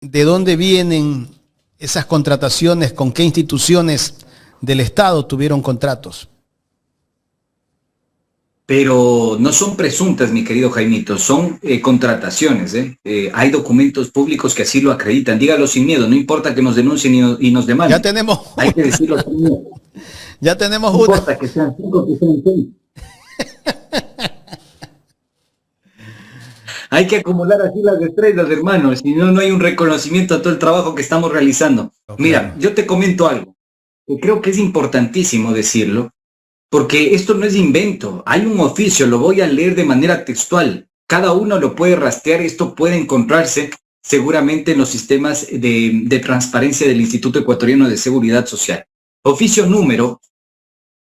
de dónde vienen esas contrataciones, con qué instituciones del Estado tuvieron contratos. Pero no son presuntas, mi querido Jaimito, son contrataciones. Hay documentos públicos que así lo acreditan. Dígalo sin miedo, no importa que nos denuncien y nos demanden. Ya tenemos Hay una. que decirlo sin miedo. Ya tenemos No una. importa que sean 5, que sean 6. Hay que acumular así las estrellas, hermano, si no, no hay un reconocimiento a todo el trabajo que estamos realizando. Mira, yo te comento algo, que creo que es importantísimo decirlo, porque esto no es invento, hay un oficio, lo voy a leer de manera textual, cada uno lo puede rastrear, esto puede encontrarse seguramente en los sistemas de transparencia del Instituto Ecuatoriano de Seguridad Social. Oficio número,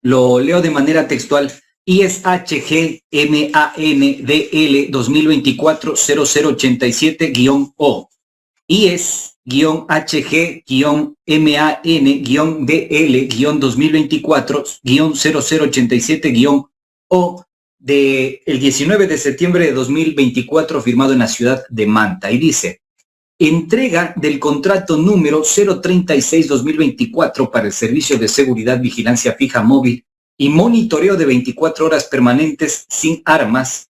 lo leo de manera textual, ISHG-MANDL 2024-0087-O. IS-HG-MAN-DL-2024-0087-O del 19 de septiembre de 2024, firmado en la ciudad de Manta. Y dice: entrega del contrato número 036-2024 para el Servicio de Seguridad, Vigilancia Fija Móvil y monitoreo de 24 horas permanentes sin armas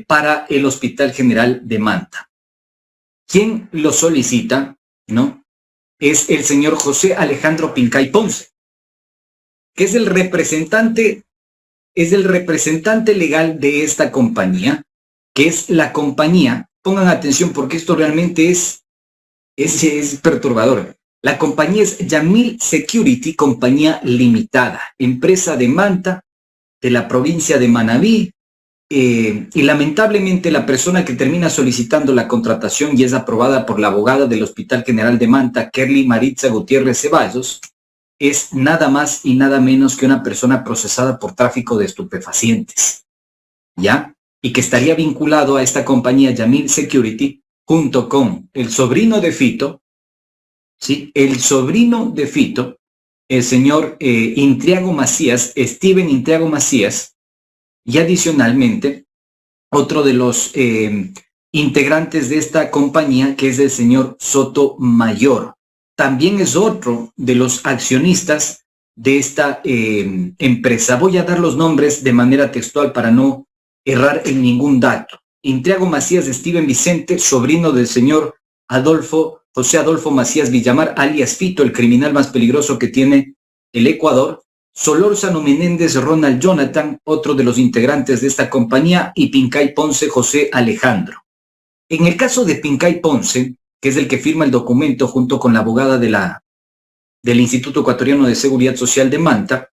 para el Hospital General de Manta. ¿Quién lo solicita? ¿No? Es el señor José Alejandro Pincay Ponce, que es el representante legal de esta compañía, que es la compañía, pongan atención porque esto realmente es perturbador. La compañía es Yamil Security, compañía limitada, empresa de Manta, de la provincia de Manabí, y lamentablemente la persona que termina solicitando la contratación y es aprobada por la abogada del Hospital General de Manta, Kerly Maritza Gutiérrez Ceballos, es nada más y nada menos que una persona procesada por tráfico de estupefacientes, ¿ya? Y que estaría vinculado a esta compañía Yamil Security junto con el sobrino de Fito, ¿sí? El sobrino de Fito, el señor Intriago Macías, Steven Intriago Macías, y adicionalmente otro de los integrantes de esta compañía, que es el señor Sotomayor. También es otro de los accionistas de esta empresa. Voy a dar los nombres de manera textual para no errar en ningún dato. Intriago Macías Steven Vicente, sobrino del señor José Adolfo Macías Villamar, alias Fito, el criminal más peligroso que tiene el Ecuador. Solórzano Menéndez Ronald Jonathan, otro de los integrantes de esta compañía, y Pincay Ponce José Alejandro. En el caso de Pincay Ponce, que es el que firma el documento junto con la abogada del Instituto Ecuatoriano de Seguridad Social de Manta,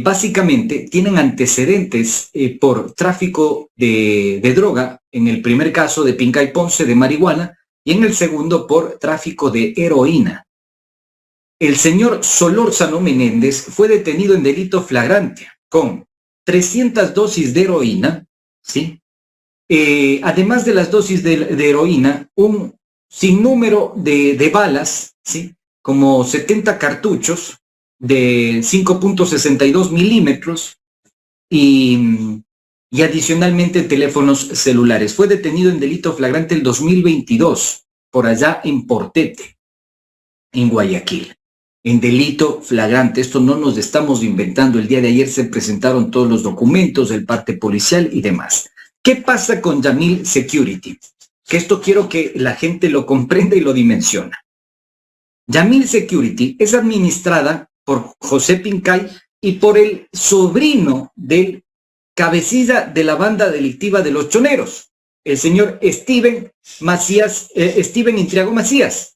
básicamente tienen antecedentes por tráfico de droga, en el primer caso de Pincay Ponce, de marihuana, y en el segundo por tráfico de heroína. El señor Solórzano Menéndez fue detenido en delito flagrante con 300 dosis de heroína, ¿sí? Además de las dosis de heroína, un sinnúmero de balas, ¿sí? Como 70 cartuchos de 5.62 milímetros y adicionalmente teléfonos celulares. Fue detenido en delito flagrante el 2022, por allá en Portete, en Guayaquil. En delito flagrante. Esto no nos estamos inventando. El día de ayer se presentaron todos los documentos del parte policial y demás. ¿Qué pasa con Yamil Security? Que esto quiero que la gente lo comprenda y lo dimensiona. Yamil Security es administrada por José Pincay y por el sobrino del cabecilla de la banda delictiva de los choneros, el señor Steven Intriago Macías.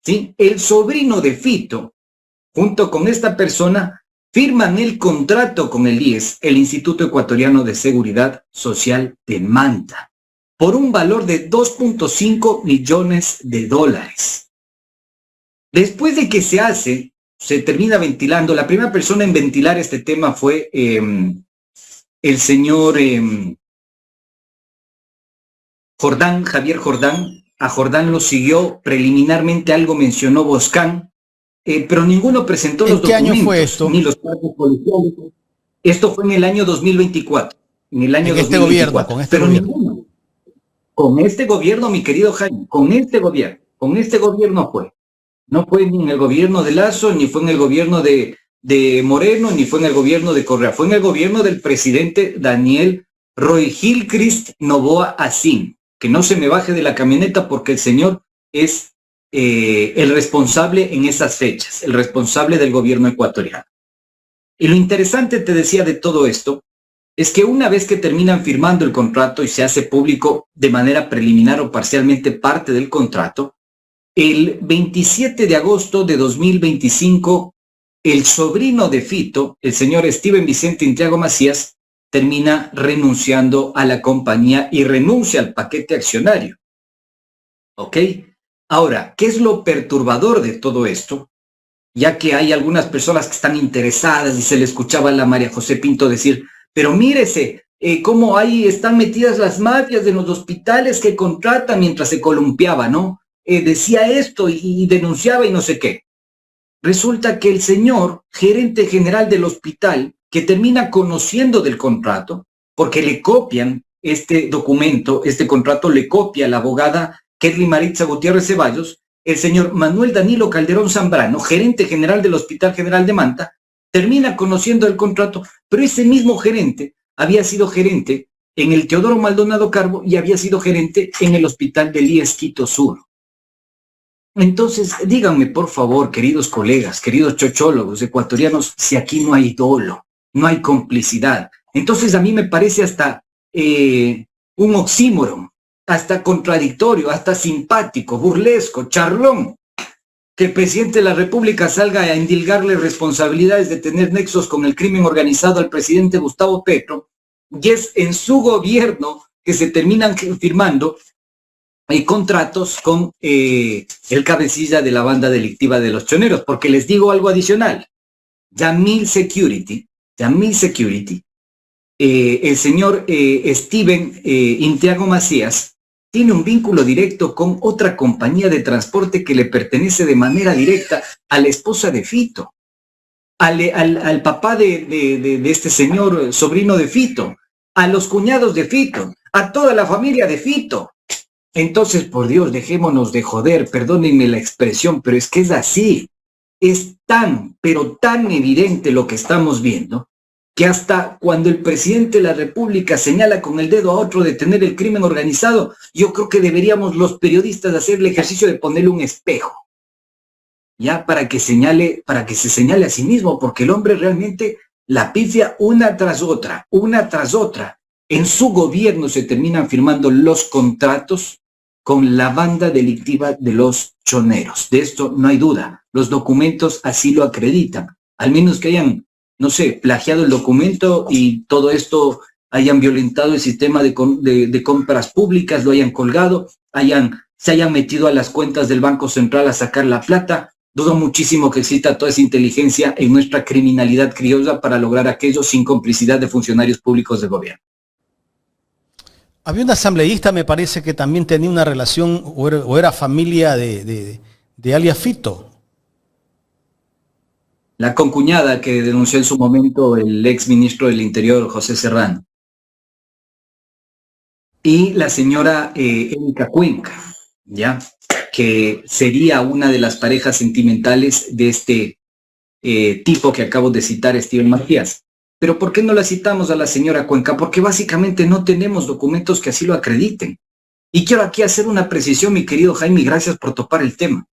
¿Sí? El sobrino de Fito, junto con esta persona, firman el contrato con el IES, el Instituto Ecuatoriano de Seguridad Social de Manta, por un valor de 2.5 millones de dólares. Después de que se termina ventilando, la primera persona en ventilar este tema fue el señor Javier Jordán. A Jordán lo siguió preliminarmente, algo mencionó Boscán, pero ninguno presentó los documentos. ¿En qué año fue esto? Ni los cargos policiales. Esto fue en el año 2024. En el año 2024. Con este gobierno. Pero ninguno. Con este gobierno, mi querido Jaime, con este gobierno fue. No fue ni en el gobierno de Lazo, ni fue en el gobierno de Moreno, ni fue en el gobierno de Correa. Fue en el gobierno del presidente Daniel Roy Gilchrist Noboa Asín. Que no se me baje de la camioneta porque el señor es el responsable en esas fechas, el responsable del gobierno ecuatoriano. Y lo interesante, te decía, de todo esto, es que una vez que terminan firmando el contrato y se hace público de manera preliminar o parcialmente parte del contrato, el 27 de agosto de 2025, el sobrino de Fito, el señor Steven Vicente Intriago Macías, termina renunciando a la compañía y renuncia al paquete accionario. ¿Ok? Ahora, ¿qué es lo perturbador de todo esto? Ya que hay algunas personas que están interesadas y se le escuchaba a la María José Pinto decir, pero mírese, cómo ahí están metidas las mafias de los hospitales que contratan mientras se columpiaba, ¿no? Decía esto y denunciaba y no sé qué. Resulta que el señor gerente general del hospital, que termina conociendo del contrato, porque le copian este documento, este contrato le copia a la abogada Ketly Maritza Gutiérrez Ceballos, el señor Manuel Danilo Calderón Zambrano, gerente general del Hospital General de Manta, termina conociendo el contrato, pero ese mismo gerente había sido gerente en el Teodoro Maldonado Carbo y había sido gerente en el Hospital del IES Quito Sur. Entonces, díganme, por favor, queridos colegas, queridos chochólogos ecuatorianos, si aquí no hay dolo, no hay complicidad. Entonces, a mí me parece hasta un oxímoron, hasta contradictorio, hasta simpático, burlesco, charlón, que el presidente de la República salga a endilgarle responsabilidades de tener nexos con el crimen organizado al presidente Gustavo Petro, y es en su gobierno que se terminan firmando contratos con el cabecilla de la banda delictiva de los choneros, porque les digo algo adicional. Yamil Security, el señor Steven Intriago Macías, tiene un vínculo directo con otra compañía de transporte que le pertenece de manera directa a la esposa de Fito, al papá de este señor, sobrino de Fito, a los cuñados de Fito, a toda la familia de Fito. Entonces, por Dios, dejémonos de joder, perdónenme la expresión, pero es que es así. Es tan, pero tan evidente lo que estamos viendo, que hasta cuando el presidente de la República señala con el dedo a otro de tener el crimen organizado, yo creo que deberíamos los periodistas hacer el ejercicio de ponerle un espejo, ya para que se señale a sí mismo, porque el hombre realmente la pifia una tras otra. En su gobierno se terminan firmando los contratos con la banda delictiva de los choneros. De esto no hay duda. Los documentos así lo acreditan. Al menos que hayan, no sé, plagiado el documento y todo esto hayan violentado el sistema de compras públicas, lo hayan colgado, se hayan metido a las cuentas del Banco Central a sacar la plata. Dudo muchísimo que exista toda esa inteligencia en nuestra criminalidad criolla para lograr aquello sin complicidad de funcionarios públicos del gobierno. Había un asambleísta, me parece, que también tenía una relación o era familia de alias Fito. La concuñada que denunció en su momento el ex ministro del Interior, José Serrano. Y la señora Erika Cuenca, ¿ya? Que sería una de las parejas sentimentales de este tipo que acabo de citar, Steven Macías. Pero ¿por qué no la citamos a la señora Cuenca? Porque básicamente no tenemos documentos que así lo acrediten. Y quiero aquí hacer una precisión, mi querido Jaime, y gracias por topar el tema.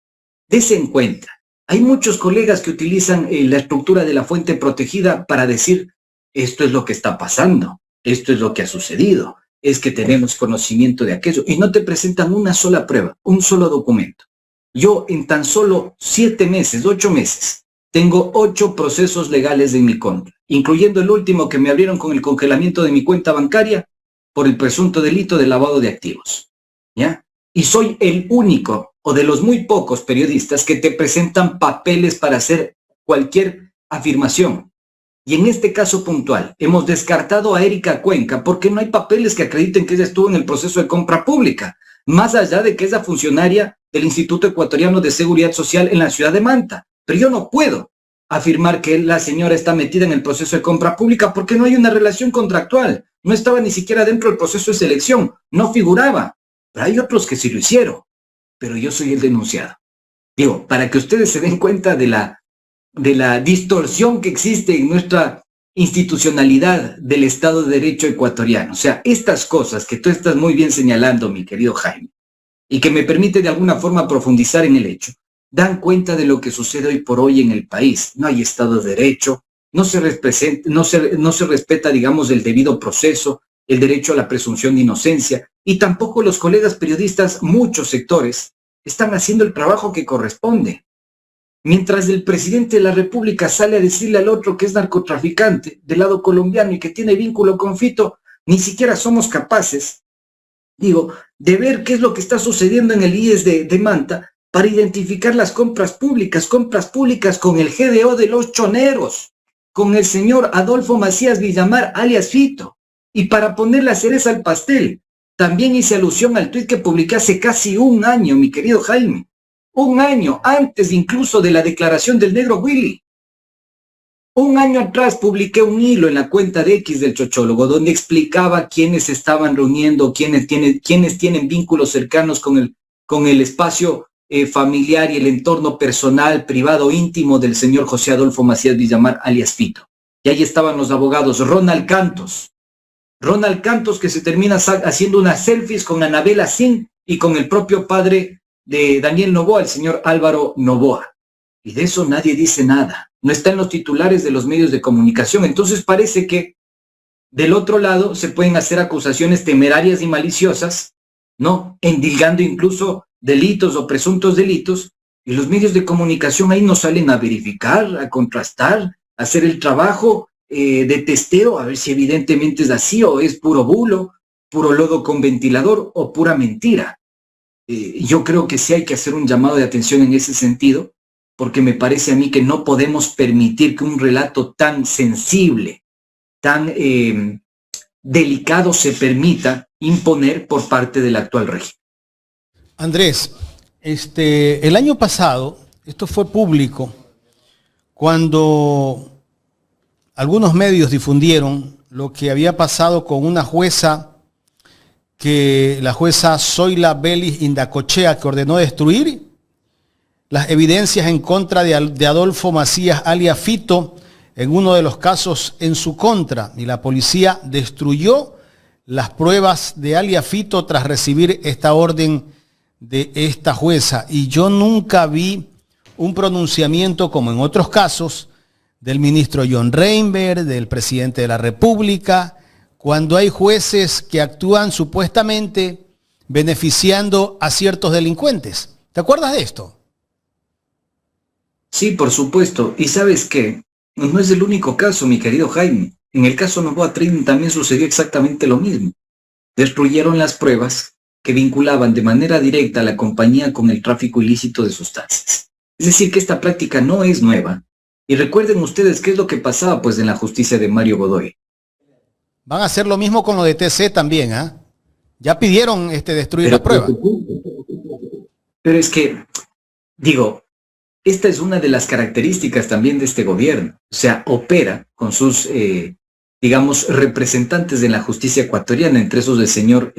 Dese en cuenta, hay muchos colegas que utilizan la estructura de la fuente protegida para decir, esto es lo que está pasando, esto es lo que ha sucedido, es que tenemos conocimiento de aquello, y no te presentan una sola prueba, un solo documento. Yo en tan solo 7 meses, 8 meses, tengo 8 procesos legales en mi contra, incluyendo el último que me abrieron con el congelamiento de mi cuenta bancaria por el presunto delito de lavado de activos, ¿ya? Y soy el único o de los muy pocos periodistas que te presentan papeles para hacer cualquier afirmación. Y en este caso puntual, hemos descartado a Erika Cuenca porque no hay papeles que acrediten que ella estuvo en el proceso de compra pública, más allá de que es la funcionaria del Instituto Ecuatoriano de Seguridad Social en la ciudad de Manta. Pero yo no puedo afirmar que la señora está metida en el proceso de compra pública porque no hay una relación contractual. No estaba ni siquiera dentro del proceso de selección, no figuraba. pero hay otros que sí lo hicieron, pero yo soy el denunciado. Digo, para que ustedes se den cuenta de la distorsión que existe en nuestra institucionalidad del Estado de Derecho ecuatoriano. O sea, estas cosas que tú estás muy bien señalando, mi querido Jaime, y que me permite de alguna forma profundizar en el hecho, dan cuenta de lo que sucede hoy por hoy en el país. No hay Estado de Derecho, no se respeta, digamos, el debido proceso, el derecho a la presunción de inocencia, y tampoco los colegas periodistas, muchos sectores, están haciendo el trabajo que corresponde. Mientras el presidente de la República sale a decirle al otro que es narcotraficante del lado colombiano y que tiene vínculo con Fito, ni siquiera somos capaces, digo, de ver qué es lo que está sucediendo en el IES de Manta para identificar las compras públicas con el GDO de los choneros, con el señor Adolfo Macías Villamar, alias Fito. Y para poner la cereza al pastel, también hice alusión al tuit que publiqué hace casi un año, mi querido Jaime. Un año antes incluso de la declaración del negro Willy. Un año atrás publiqué un hilo en la cuenta de X del Chochólogo donde explicaba quiénes estaban reuniendo, quiénes tienen vínculos cercanos con el espacio familiar y el entorno personal, privado, íntimo del señor José Adolfo Macías Villamar, alias Fito. Y ahí estaban los abogados, Ronald Cantos que se termina haciendo unas selfies con Anabela Sin y con el propio padre de Daniel Noboa, el señor Álvaro Noboa. Y de eso nadie dice nada. No está en los titulares de los medios de comunicación. Entonces parece que del otro lado se pueden hacer acusaciones temerarias y maliciosas, ¿no? Endilgando incluso delitos o presuntos delitos, y los medios de comunicación ahí no salen a verificar, a contrastar, a hacer el trabajo de testeo, a ver si evidentemente es así o es puro bulo, puro lodo con ventilador o pura mentira. Yo creo que sí hay que hacer un llamado de atención en ese sentido, porque me parece a mí que no podemos permitir que un relato tan sensible, tan delicado se permita imponer por parte del actual régimen. Andrés, el año pasado, esto fue público, cuando algunos medios difundieron lo que había pasado con una jueza, que la jueza Zoila Belis Indacochea, que ordenó destruir las evidencias en contra de Adolfo Macías alias Fito en uno de los casos en su contra, y la policía destruyó las pruebas de alias Fito tras recibir esta orden de esta jueza. Y yo nunca vi un pronunciamiento como en otros casos del ministro John Reinberg, del presidente de la República, cuando hay jueces que actúan supuestamente beneficiando a ciertos delincuentes. ¿Te acuerdas de esto? Sí, por supuesto. ¿Y sabes qué? No es el único caso, mi querido Jaime. En el caso Noboa Trading también sucedió exactamente lo mismo. Destruyeron las pruebas que vinculaban de manera directa a la compañía con el tráfico ilícito de sustancias. Es decir, que esta práctica no es nueva. Y recuerden ustedes qué es lo que pasaba pues en la justicia de Mario Godoy. Van a hacer lo mismo con lo de TC también, ¿ah? Ya pidieron destruir la prueba. Pero es que, digo, esta es una de las características también de este gobierno. O sea, opera con sus, digamos, representantes de la justicia ecuatoriana, entre esos el señor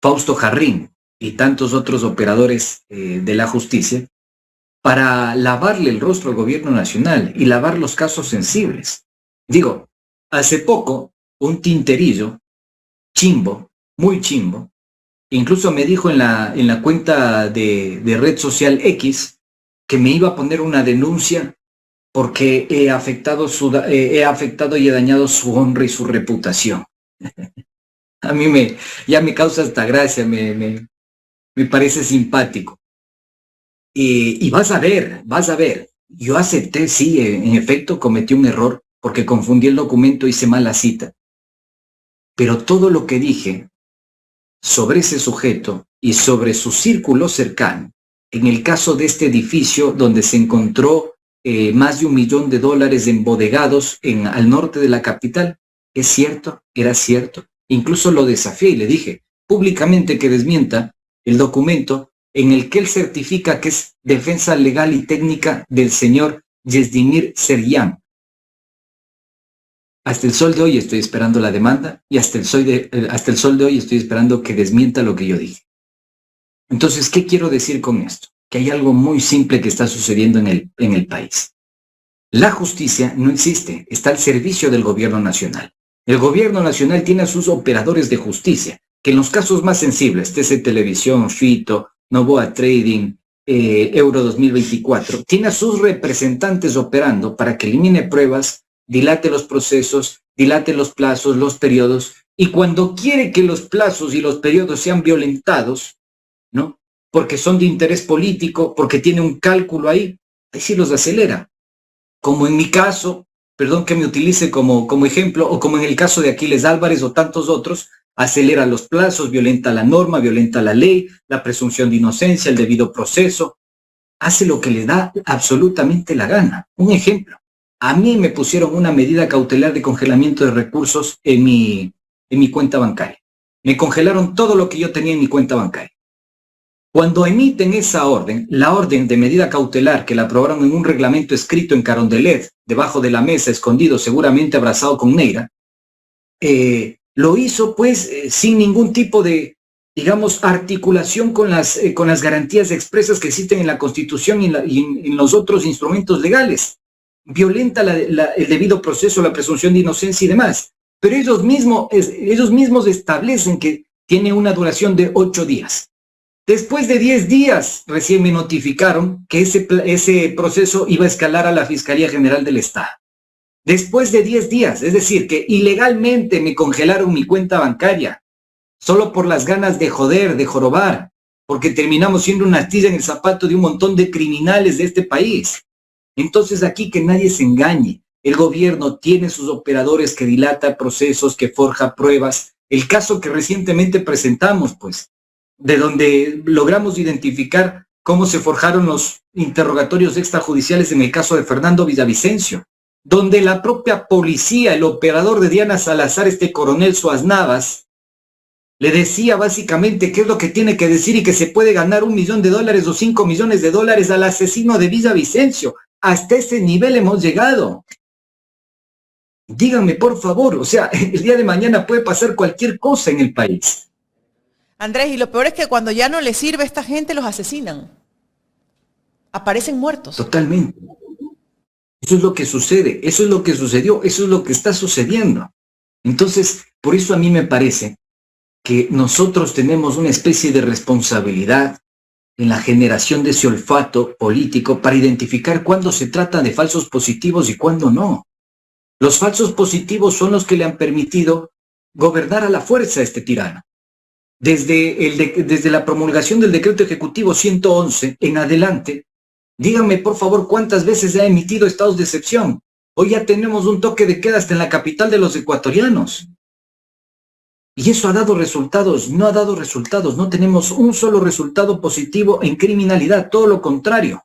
Fausto Jarrín y tantos otros operadores de la justicia, para lavarle el rostro al gobierno nacional y lavar los casos sensibles. Digo, hace poco, un tinterillo, chimbo, muy chimbo, incluso me dijo en la cuenta de red social X que me iba a poner una denuncia porque he afectado y he dañado su honra y su reputación. A mí ya me causa esta gracia, me parece simpático. Y vas a ver, yo acepté, sí, en efecto cometí un error porque confundí el documento, hice mal la cita. Pero todo lo que dije sobre ese sujeto y sobre su círculo cercano, en el caso de este edificio donde se encontró más de $1 millón embodegados al norte de la capital, es cierto, era cierto. Incluso lo desafié y le dije públicamente que desmienta el documento en el que él certifica que es defensa legal y técnica del señor Yezdimir Seryan. Hasta el sol de hoy estoy esperando la demanda y hasta el sol de hoy estoy esperando que desmienta lo que yo dije. Entonces, ¿qué quiero decir con esto? Que hay algo muy simple que está sucediendo en el país. La justicia no existe, está al servicio del gobierno nacional. El gobierno nacional tiene a sus operadores de justicia, que en los casos más sensibles, TC Televisión, Fito, Noboa Trading, Euro 2024, tiene a sus representantes operando para que elimine pruebas, dilate los procesos, dilate los plazos, los periodos, y cuando quiere que los plazos y los periodos sean violentados, ¿no? Porque son de interés político, porque tiene un cálculo ahí sí los acelera. Como en mi caso, perdón que me utilice como ejemplo, o como en el caso de Aquiles Álvarez o tantos otros, acelera los plazos, violenta la norma, violenta la ley, la presunción de inocencia, el debido proceso, hace lo que le da absolutamente la gana. Un ejemplo, a mí me pusieron una medida cautelar de congelamiento de recursos en mi cuenta bancaria. Me congelaron todo lo que yo tenía en mi cuenta bancaria. Cuando emiten esa orden, la orden de medida cautelar que la aprobaron en un reglamento escrito en Carondelet, debajo de la mesa, escondido, seguramente abrazado con Neira, lo hizo pues sin ningún tipo de, digamos, articulación con las garantías expresas que existen en la Constitución y en los otros instrumentos legales. Violenta el debido proceso, la presunción de inocencia y demás. Pero ellos mismos establecen que tiene una duración de 8 días. Después de 10 días, recién me notificaron que ese proceso iba a escalar a la Fiscalía General del Estado. Después de 10 días, es decir, que ilegalmente me congelaron mi cuenta bancaria, solo por las ganas de joder, de jorobar, porque terminamos siendo una astilla en el zapato de un montón de criminales de este país. Entonces aquí que nadie se engañe. El gobierno tiene sus operadores que dilata procesos, que forja pruebas. El caso que recientemente presentamos, pues, de donde logramos identificar cómo se forjaron los interrogatorios extrajudiciales en el caso de Fernando Villavicencio, donde la propia policía, el operador de Diana Salazar, este coronel Suaz Navas, le decía básicamente qué es lo que tiene que decir y que se puede ganar $1 millón o 5 millones de dólares al asesino de Villavicencio. Hasta ese nivel hemos llegado. Díganme, por favor, o sea, el día de mañana puede pasar cualquier cosa en el país. Andrés, y lo peor es que cuando ya no les sirve a esta gente, los asesinan. Aparecen muertos. Totalmente. Eso es lo que sucede, eso es lo que sucedió, eso es lo que está sucediendo. Entonces, por eso a mí me parece que nosotros tenemos una especie de responsabilidad en la generación de ese olfato político para identificar cuándo se trata de falsos positivos y cuándo no. Los falsos positivos son los que le han permitido gobernar a la fuerza a este tirano. Desde la promulgación del decreto ejecutivo 111 en adelante, díganme por favor cuántas veces se ha emitido estados de excepción. Hoy ya tenemos un toque de queda hasta en la capital de los ecuatorianos. Y eso ha dado resultados, no ha dado resultados, no tenemos un solo resultado positivo en criminalidad, todo lo contrario.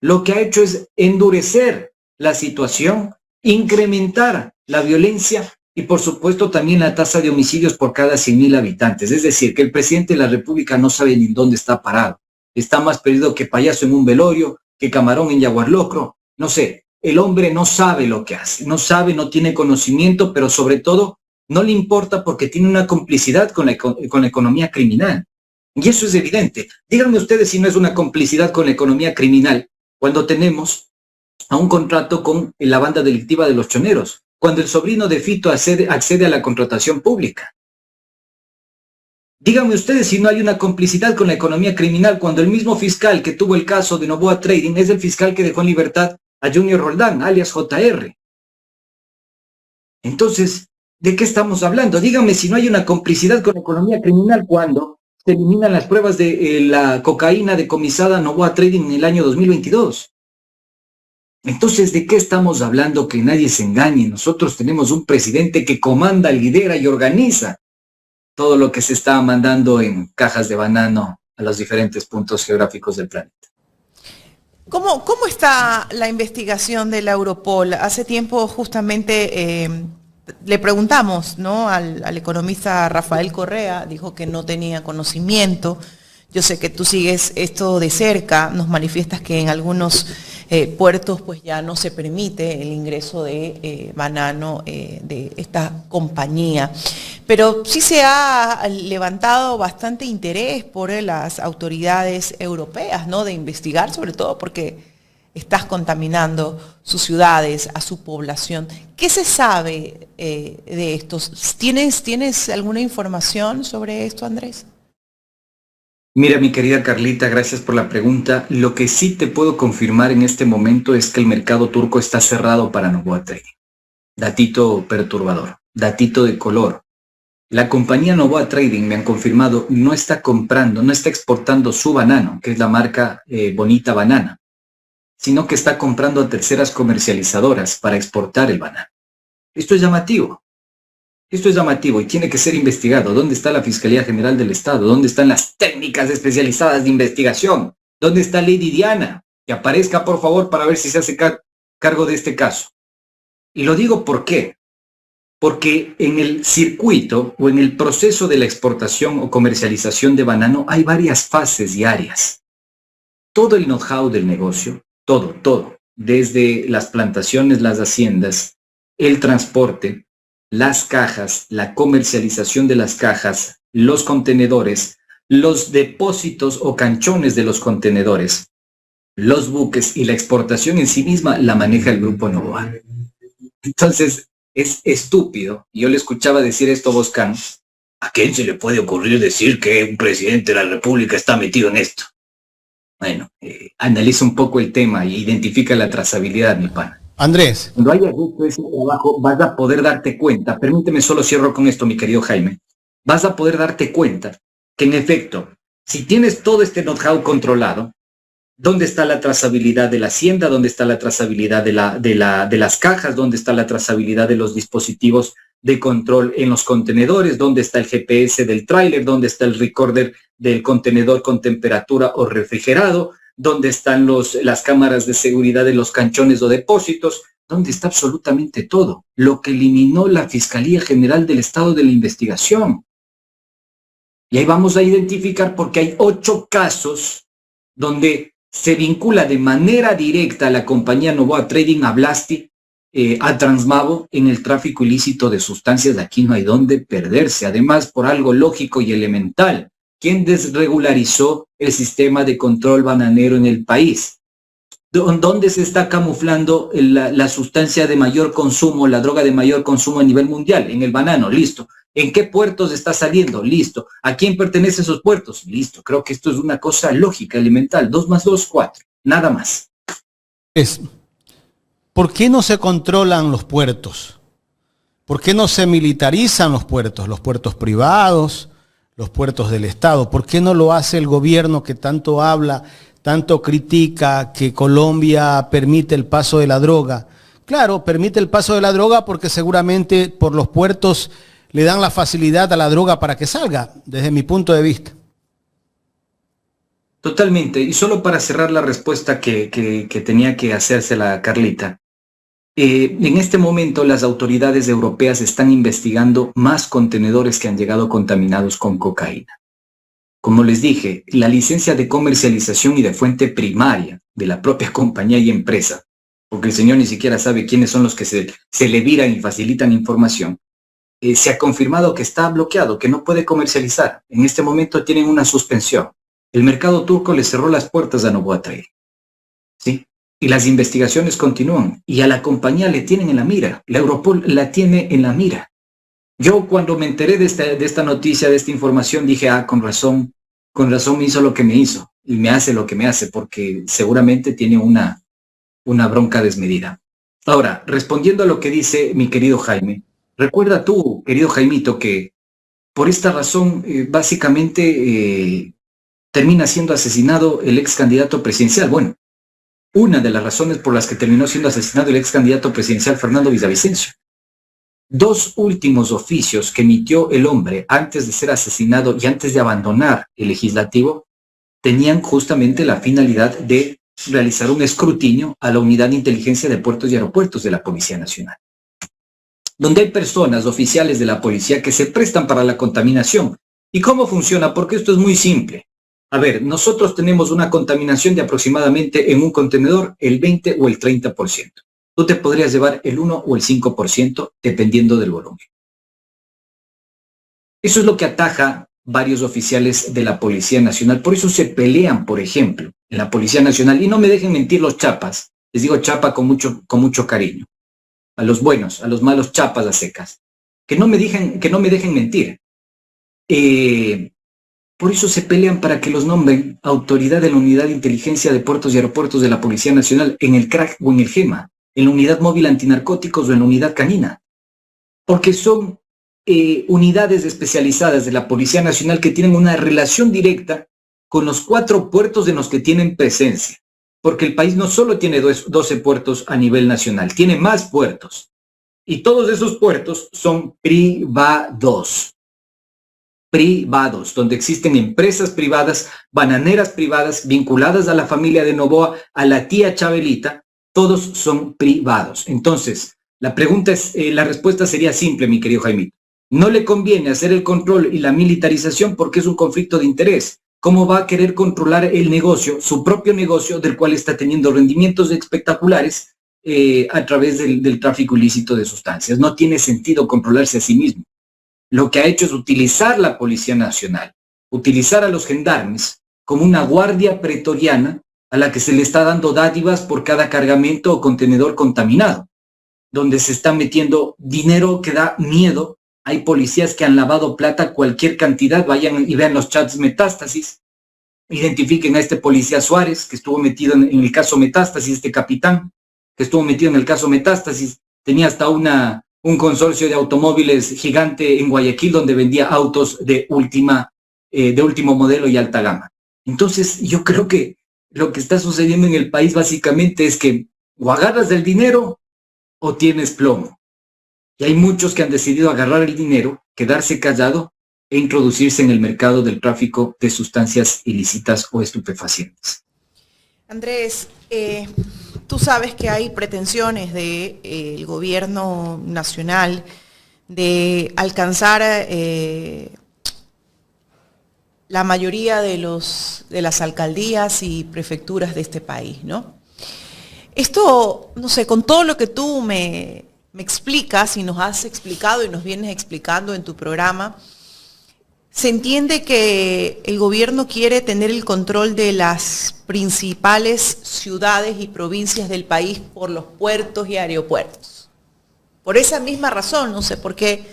Lo que ha hecho es endurecer la situación, incrementar la violencia y por supuesto también la tasa de homicidios por cada 100.000 habitantes. Es decir, que el presidente de la República no sabe ni dónde está parado. Está más perdido que payaso en un velorio, que camarón en Yaguarlocro. No sé, el hombre no sabe lo que hace, no sabe, no tiene conocimiento, pero sobre todo no le importa porque tiene una complicidad con la economía criminal. Y eso es evidente. Díganme ustedes si no es una complicidad con la economía criminal cuando tenemos a un contrato con la banda delictiva de los choneros, cuando el sobrino de Fito accede a la contratación pública. Díganme ustedes si no hay una complicidad con la economía criminal cuando el mismo fiscal que tuvo el caso de Noboa Trading es el fiscal que dejó en libertad a Junior Roldán, alias JR. Entonces, ¿de qué estamos hablando? Díganme si no hay una complicidad con la economía criminal cuando se eliminan las pruebas de la cocaína decomisada a Noboa Trading en el año 2022. Entonces, ¿de qué estamos hablando? Que nadie se engañe. Nosotros tenemos un presidente que comanda, lidera y organiza todo lo que se está mandando en cajas de banano a los diferentes puntos geográficos del planeta. ¿Cómo está la investigación de la Europol? Hace tiempo justamente le preguntamos, ¿no?, al economista Rafael Correa, dijo que no tenía conocimiento. Yo sé que tú sigues esto de cerca, nos manifiestas que en algunos puertos, pues ya no se permite el ingreso de banano de esta compañía. Pero sí se ha levantado bastante interés por las autoridades europeas, ¿no? De investigar, sobre todo porque estás contaminando sus ciudades, a su población. ¿Qué se sabe de estos? ¿Tienes alguna información sobre esto, Andrés? Mira, mi querida Carlita, gracias por la pregunta. Lo que sí te puedo confirmar en este momento es que el mercado turco está cerrado para Noboa Trading. Datito perturbador, datito de color. La compañía Noboa Trading, me han confirmado, no está comprando, no está exportando su banano, que es la marca Bonita Banana, sino que está comprando a terceras comercializadoras para exportar el banano. Esto es llamativo. Esto es llamativo y tiene que ser investigado. ¿Dónde está la Fiscalía General del Estado? ¿Dónde están las técnicas especializadas de investigación? ¿Dónde está Lady Diana? Que aparezca, por favor, para ver si se hace cargo de este caso. Y lo digo ¿por qué? Porque en el circuito o en el proceso de la exportación o comercialización de banano hay varias fases y áreas. Todo el know-how del negocio, todo, desde las plantaciones, las haciendas, el transporte, las cajas, la comercialización de las cajas, los contenedores, los depósitos o canchones de los contenedores, los buques y la exportación en sí misma la maneja el Grupo Noboa. Entonces, es estúpido. Yo le escuchaba decir esto a Boscan. ¿A quién se le puede ocurrir decir que un presidente de la República está metido en esto? Bueno, analiza un poco el tema y identifica la trazabilidad, mi pana. Andrés. Cuando hayas hecho ese trabajo, vas a poder darte cuenta, permíteme solo cierro con esto, mi querido Jaime, vas a poder darte cuenta que en efecto, si tienes todo este know-how controlado, ¿dónde está la trazabilidad de la hacienda? ¿Dónde está la trazabilidad de las cajas? ¿Dónde está la trazabilidad de los dispositivos de control en los contenedores? ¿Dónde está el GPS del tráiler? ¿Dónde está el recorder del contenedor con temperatura o refrigerado? ¿Dónde están las cámaras de seguridad de los canchones o depósitos? ¿Dónde está absolutamente todo? Lo que eliminó la Fiscalía General del Estado de la Investigación. Y ahí vamos a identificar porque hay 8 casos donde se vincula de manera directa a la compañía Noboa Trading, a Blasti, a Transmavo en el tráfico ilícito de sustancias. Aquí no hay dónde perderse. Además, por algo lógico y elemental, ¿quién desregularizó el sistema de control bananero en el país? ¿Dónde se está camuflando la sustancia de mayor consumo, la droga de mayor consumo a nivel mundial? En el banano, listo. ¿En qué puertos está saliendo? Listo. ¿A quién pertenecen esos puertos? Listo. Creo que esto es una cosa lógica, elemental. 2 más 2, 4. Nada más. ¿Por qué no se controlan los puertos? ¿Por qué no se militarizan los puertos privados, los puertos del Estado? ¿Por qué no lo hace el gobierno que tanto habla, tanto critica que Colombia permite el paso de la droga? Claro, permite el paso de la droga porque seguramente por los puertos le dan la facilidad a la droga para que salga, desde mi punto de vista. Totalmente. Y solo para cerrar la respuesta que tenía que hacérsela Carlita. En este momento las autoridades europeas están investigando más contenedores que han llegado contaminados con cocaína. Como les dije, la licencia de comercialización y de fuente primaria de la propia compañía y empresa, porque el señor ni siquiera sabe quiénes son los que se le viran y facilitan información, se ha confirmado que está bloqueado, que no puede comercializar. En este momento tienen una suspensión. El mercado turco le cerró las puertas a Noboa Trading. ¿Sí? Y las investigaciones continúan. Y a la compañía le tienen en la mira. La Europol la tiene en la mira. Yo cuando me enteré de esta noticia, de esta información, dije, con razón me hizo lo que me hizo. Y me hace lo que me hace, porque seguramente tiene una bronca desmedida. Ahora, respondiendo a lo que dice mi querido Jaime, recuerda tú, querido Jaimito, que por esta razón, básicamente, termina siendo asesinado el ex candidato presidencial. Bueno, una de las razones por las que terminó siendo asesinado el ex candidato presidencial Fernando Villavicencio. 2 últimos oficios que emitió el hombre antes de ser asesinado y antes de abandonar el legislativo tenían justamente la finalidad de realizar un escrutinio a la Unidad de Inteligencia de Puertos y Aeropuertos de la Policía Nacional, donde hay personas oficiales de la policía que se prestan para la contaminación. ¿Y cómo funciona? Porque esto es muy simple. A ver, nosotros tenemos una contaminación de aproximadamente en un contenedor el 20 o el 30%. Tú te podrías llevar el 1 o el 5% dependiendo del volumen. Eso es lo que ataja varios oficiales de la Policía Nacional. Por eso se pelean, por ejemplo, en la Policía Nacional. Y no me dejen mentir los chapas. Les digo chapa con mucho cariño. A los buenos, a los malos chapas a secas. Que no me dejen mentir. Por eso se pelean para que los nombren autoridad de la Unidad de Inteligencia de Puertos y Aeropuertos de la Policía Nacional en el CRAC o en el GEMA, en la Unidad Móvil Antinarcóticos o en la Unidad Canina. Porque son unidades especializadas de la Policía Nacional que tienen una relación directa con los 4 puertos en los que tienen presencia. Porque el país no solo tiene 12 puertos a nivel nacional, tiene más puertos. Y todos esos puertos son privados, donde existen empresas privadas, bananeras privadas, vinculadas a la familia de Noboa, a la tía Chabelita, todos son privados. Entonces, la respuesta sería simple, mi querido Jaimito. No le conviene hacer el control y la militarización porque es un conflicto de interés. ¿Cómo va a querer controlar el negocio, su propio negocio, del cual está teniendo rendimientos espectaculares a través del tráfico ilícito de sustancias? No tiene sentido controlarse a sí mismo. Lo que ha hecho es utilizar la Policía Nacional, utilizar a los gendarmes como una guardia pretoriana a la que se le está dando dádivas por cada cargamento o contenedor contaminado, donde se está metiendo dinero que da miedo. Hay policías que han lavado plata cualquier cantidad. Vayan y vean los chats Metástasis. Identifiquen a este policía Suárez, que estuvo metido en el caso Metástasis, este capitán, que estuvo metido en el caso Metástasis. Tenía hasta un consorcio de automóviles gigante en Guayaquil donde vendía autos de último modelo y alta gama. Entonces, yo creo que lo que está sucediendo en el país básicamente es que o agarras del dinero o tienes plomo. Y hay muchos que han decidido agarrar el dinero, quedarse callado e introducirse en el mercado del tráfico de sustancias ilícitas o estupefacientes. Andrés, tú sabes que hay pretensiones del gobierno nacional de alcanzar la mayoría de las alcaldías y prefecturas de este país, ¿no? Esto, no sé, con todo lo que tú me explicas y nos has explicado y nos vienes explicando en tu programa, se entiende que el gobierno quiere tener el control de las principales ciudades y provincias del país por los puertos y aeropuertos. Por esa misma razón, no sé por qué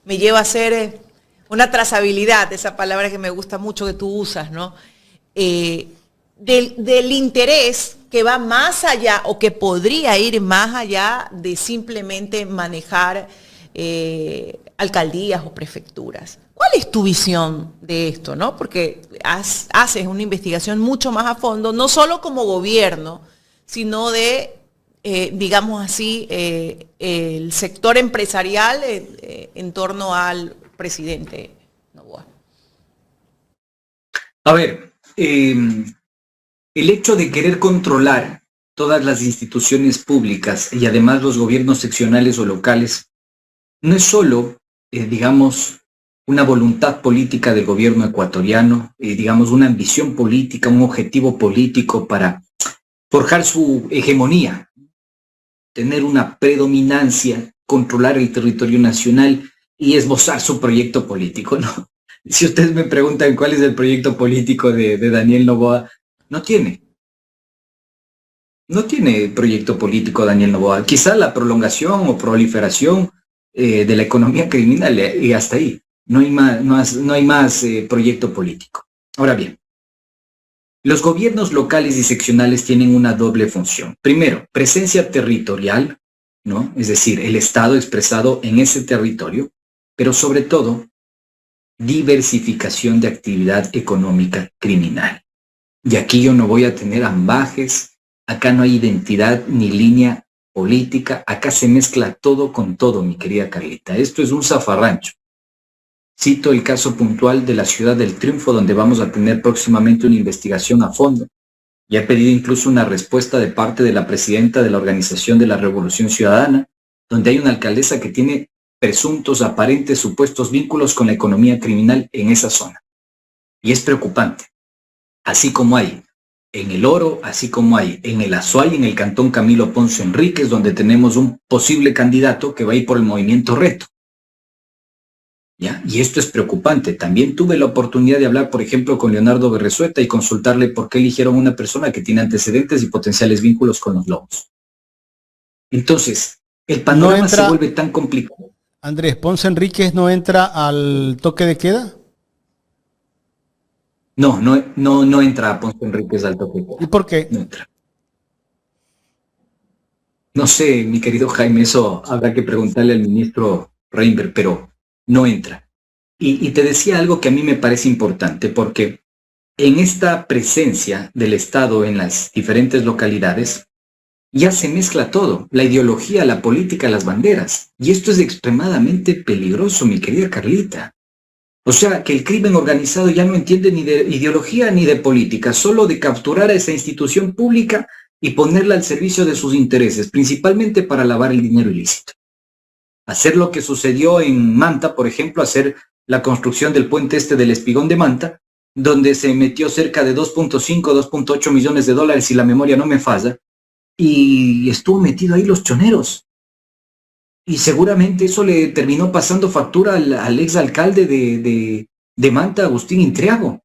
me lleva a hacer una trazabilidad, esa palabra que me gusta mucho que tú usas, ¿no? Del interés que va más allá o que podría ir más allá de simplemente manejar alcaldías o prefecturas. ¿Cuál es tu visión de esto, no? Porque haces una investigación mucho más a fondo, no solo como gobierno, sino de, digamos así, el sector empresarial en torno al presidente Noboa. A ver, el hecho de querer controlar todas las instituciones públicas y además los gobiernos seccionales o locales no es solo, digamos, una voluntad política del gobierno ecuatoriano, digamos, una ambición política, un objetivo político para forjar su hegemonía, tener una predominancia, controlar el territorio nacional y esbozar su proyecto político, ¿no? Si ustedes me preguntan cuál es el proyecto político de Daniel Noboa, no tiene proyecto político Daniel Noboa. Quizá la prolongación o proliferación de la economía criminal y hasta ahí. No hay más proyecto político. Ahora bien, los gobiernos locales y seccionales tienen una doble función. Primero, presencia territorial, ¿no? Es decir, el Estado expresado en ese territorio, pero sobre todo, diversificación de actividad económica criminal. Y aquí yo no voy a tener ambajes, acá no hay identidad ni línea política, acá se mezcla todo con todo, mi querida Carlita. Esto es un zafarrancho. Cito el caso puntual de la ciudad del Triunfo, donde vamos a tener próximamente una investigación a fondo. Y he pedido incluso una respuesta de parte de la presidenta de la Organización de la Revolución Ciudadana, donde hay una alcaldesa que tiene presuntos, aparentes, supuestos vínculos con la economía criminal en esa zona. Y es preocupante. así como hay en El Oro, así como hay en el Azuay, en el cantón Camilo Ponce Enríquez, donde tenemos un posible candidato que va a ir por el movimiento Reto. ¿Ya? Y esto es preocupante. También tuve la oportunidad de hablar, por ejemplo, con Leonardo Berresueta y consultarle por qué eligieron una persona que tiene antecedentes y potenciales vínculos con los lobos. Entonces, el panorama se vuelve tan complicado. Andrés, ¿Ponce Enríquez no entra al toque de queda? No entra a Ponce Enríquez al toque de queda. ¿Y por qué? No entra. No sé, mi querido Jaime, eso habrá que preguntarle al ministro Reinberg, pero no entra. Y te decía algo que a mí me parece importante, porque en esta presencia del Estado en las diferentes localidades, ya se mezcla todo, la ideología, la política, las banderas. Y esto es extremadamente peligroso, mi querida Carlita. O sea, que el crimen organizado ya no entiende ni de ideología ni de política, solo de capturar a esa institución pública y ponerla al servicio de sus intereses, principalmente para lavar el dinero ilícito. Hacer lo que sucedió en Manta, por ejemplo, hacer la construcción del puente del Espigón de Manta, donde se metió cerca de 2.5, 2.8 millones de dólares, si la memoria no me falla, y estuvo metido ahí los choneros. Y seguramente eso le terminó pasando factura al exalcalde de Manta, Agustín Intriago.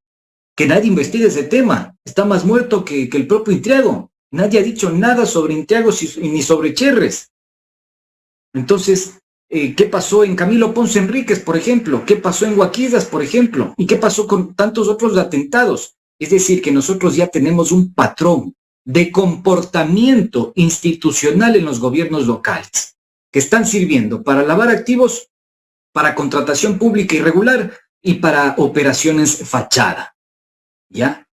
Que nadie investigue ese tema. Está más muerto que el propio Intriago. Nadie ha dicho nada sobre Intriago ni sobre Cherres. Entonces, ¿qué pasó en Camilo Ponce Enríquez, por ejemplo? ¿Qué pasó en Huaquillas, por ejemplo? ¿Y qué pasó con tantos otros atentados? Es decir, que nosotros ya tenemos un patrón de comportamiento institucional en los gobiernos locales, que están sirviendo para lavar activos, para contratación pública irregular y para operaciones fachada, ¿ya?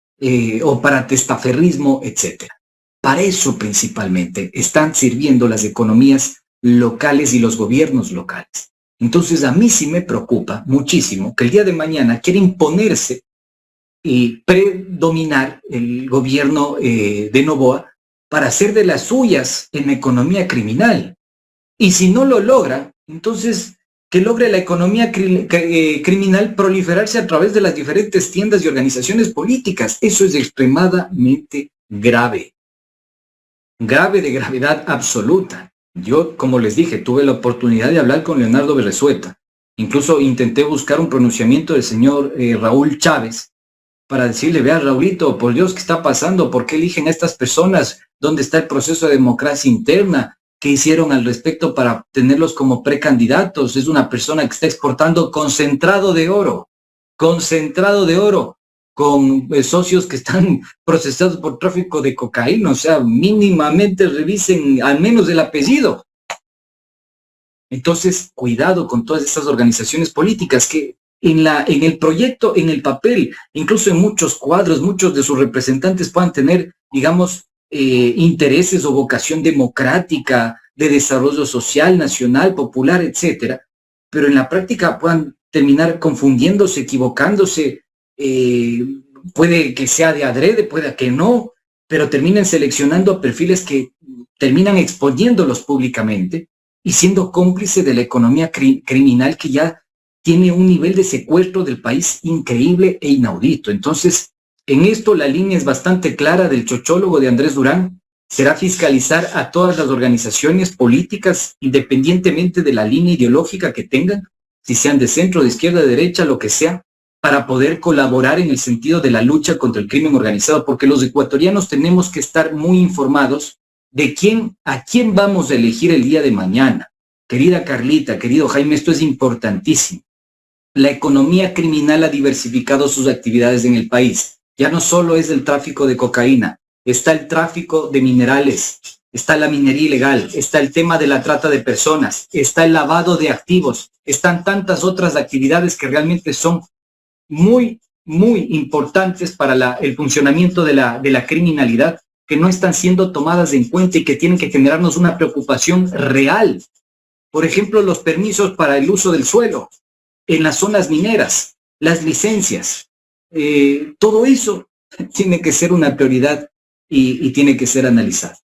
O para testaferrismo, etcétera. Para eso principalmente están sirviendo las economías locales y los gobiernos locales. Entonces a mí sí me preocupa muchísimo que el día de mañana quiera imponerse y predominar el gobierno de Noboa para hacer de las suyas en la economía criminal. Y si no lo logra, entonces que logre la economía criminal proliferarse a través de las diferentes tiendas y organizaciones políticas. Eso es extremadamente grave. Grave, de gravedad absoluta. Yo, como les dije, tuve la oportunidad de hablar con Leonardo Berresueta. Incluso intenté buscar un pronunciamiento del señor Raúl Chávez para decirle, vea, Raulito, por Dios, ¿qué está pasando? ¿Por qué eligen a estas personas? ¿Dónde está el proceso de democracia interna? ¿Qué hicieron al respecto para tenerlos como precandidatos? Es una persona que está exportando concentrado de oro, con socios que están procesados por tráfico de cocaína. O sea, mínimamente revisen al menos el apellido. Entonces, cuidado con todas estas organizaciones políticas que en el proyecto, en el papel, incluso en muchos cuadros, muchos de sus representantes puedan tener, digamos, intereses o vocación democrática, de desarrollo social, nacional, popular, etcétera, pero en la práctica puedan terminar confundiéndose, equivocándose, puede que sea de adrede, puede que no, pero terminen seleccionando a perfiles que terminan exponiéndolos públicamente y siendo cómplice de la economía criminal que ya tiene un nivel de secuestro del país increíble e inaudito. Entonces, en esto la línea es bastante clara del chochólogo de Andrés Durán, será fiscalizar a todas las organizaciones políticas, independientemente de la línea ideológica que tengan, si sean de centro, de izquierda, de derecha, lo que sea, para poder colaborar en el sentido de la lucha contra el crimen organizado, porque los ecuatorianos tenemos que estar muy informados de a quién vamos a elegir el día de mañana. Querida Carlita, querido Jaime, esto es importantísimo. La economía criminal ha diversificado sus actividades en el país. Ya no solo es el tráfico de cocaína, está el tráfico de minerales, está la minería ilegal, está el tema de la trata de personas, está el lavado de activos, están tantas otras actividades que realmente son muy, muy importantes para el funcionamiento de la criminalidad, que no están siendo tomadas en cuenta y que tienen que generarnos una preocupación real. Por ejemplo, los permisos para el uso del suelo en las zonas mineras, las licencias, todo eso tiene que ser una prioridad y tiene que ser analizado.